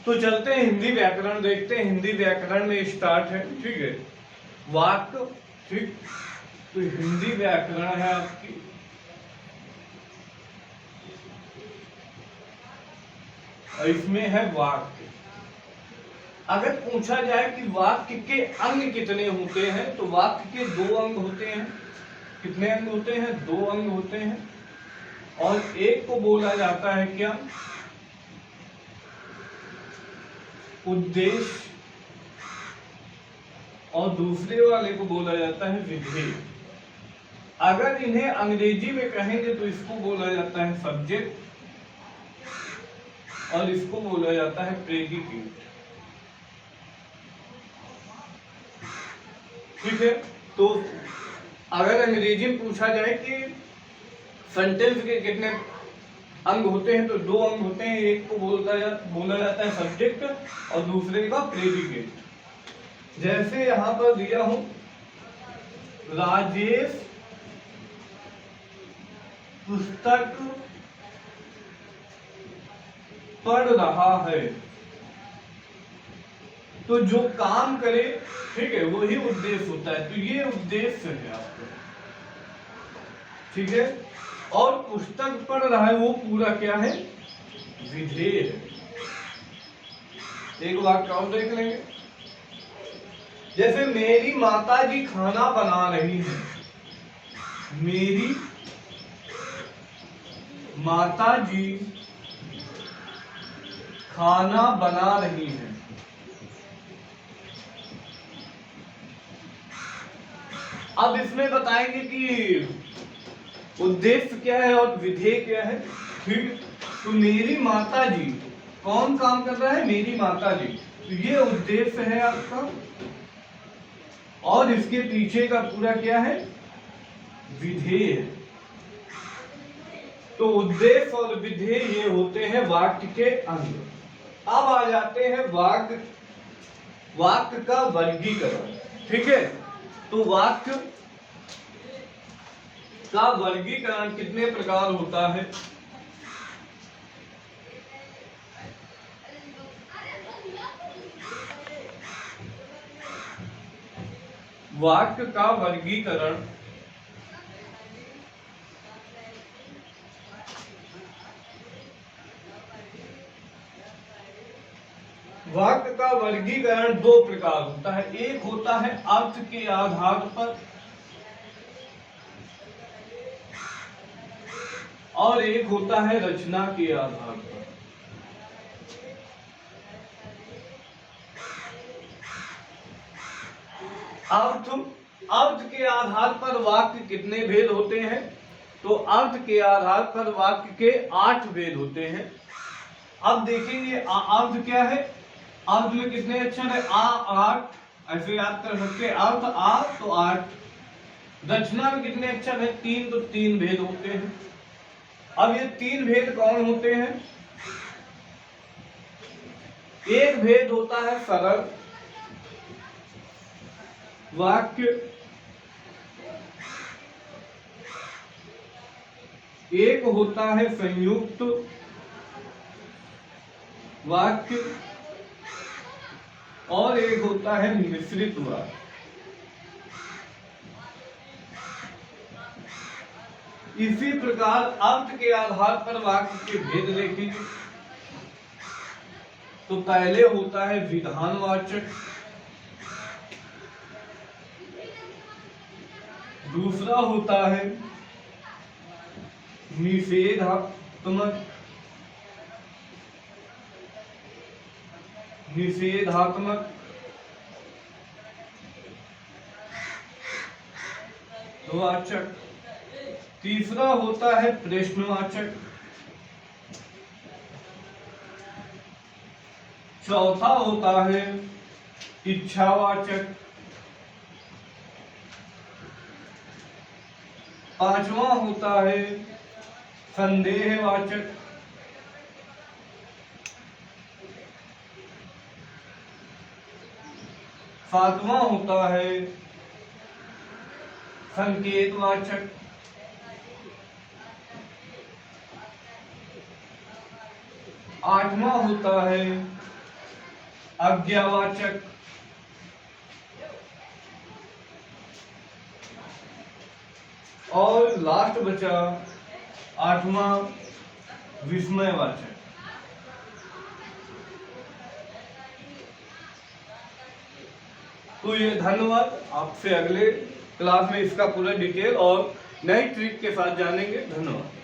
तो चलते हैं हिंदी व्याकरण देखते हैं। हिंदी व्याकरण में स्टार्ट है, ठीक है, वाक्य, ठीक। तो हिंदी व्याकरण है आपकी, और इसमें है वाक्य। अगर पूछा जाए कि वाक्य के अंग कितने होते हैं, तो वाक्य के 2 अंग होते हैं। कितने अंग होते हैं? 2 अंग होते हैं। और एक को बोला जाता है क्या? उद्देश्य, और दूसरे वाले को बोला जाता है विधेय। अगर इन्हें अंग्रेजी में कहेंगे तो इसको बोला जाता है सब्जेक्ट, और इसको बोला जाता है प्रेडिकेट, ठीक है। तो अगर अंग्रेजी में पूछा जाए कि सेंटेंस के कितने अंग होते हैं, तो 2 अंग होते हैं। एक को बोला जाता है सब्जेक्ट, और दूसरे का प्रेडिकेट। जैसे यहां पर दिया हूं, राजेश पुस्तक पढ़ रहा है, तो जो काम करे, ठीक है, वही उद्देश्य होता है। तो ये उद्देश्य है आपका, ठीक है। और पुस्तक पढ़ रहा है, वो पूरा क्या है? विधेय है। एक वाक्य और देख लेंगे। जैसे मेरी माताजी खाना बना रही है। मेरी माताजी खाना बना रही है। अब इसमें बताएंगे कि उद्देश्य क्या है और विधेय क्या है, ठीक। तो मेरी माताजी, कौन काम कर रहा है? मेरी माताजी। तो ये उद्देश्य है आपका, और इसके पीछे का पूरा क्या है? विधेय है। तो उद्देश्य और विधेय ये होते हैं वाक्य के अंग। अब आ जाते हैं वाक्य का वर्गीकरण, ठीक है। तो वाक्य का वर्गीकरण कितने प्रकार होता है? वाक्य का वर्गीकरण वाक्य का वर्गीकरण 2 प्रकार होता है। एक होता है अर्थ के आधार पर, और एक होता है रचना के आधार पर। अर्थ के आधार पर वाक्य कितने भेद होते हैं? तो अर्थ के आधार पर वाक्य के 8 भेद होते हैं। अब देखेंगे अर्थ क्या है। अर्थ में कितने अक्षर है? 8, ऐसे याद कर सकते हैं। अर्थ आ तो 8। रचना में कितने अक्षर है? 3, तो 3 भेद होते हैं। अब ये 3 भेद कौन होते हैं? एक भेद होता है सरल वाक्य, एक होता है संयुक्त वाक्य, और एक होता है मिश्रित वाक्य। इसी प्रकार अर्थ के आधार पर वाक्य के भेद देखेंगे। तो पहले होता है विधानवाचक, दूसरा होता है निषेधात्मक, वाचक, तीसरा होता है प्रश्नवाचक, चौथा होता है इच्छावाचक, पांचवा होता है संदेहवाचक, सातवां होता है संकेतवाचक, आठवां होता है आज्ञावाचक, और लास्ट बचा 8वां विस्मयवाचक। तो ये धन्यवाद। आपसे अगले क्लास में इसका पूरा डिटेल और नई ट्रिक के साथ जानेंगे। धन्यवाद।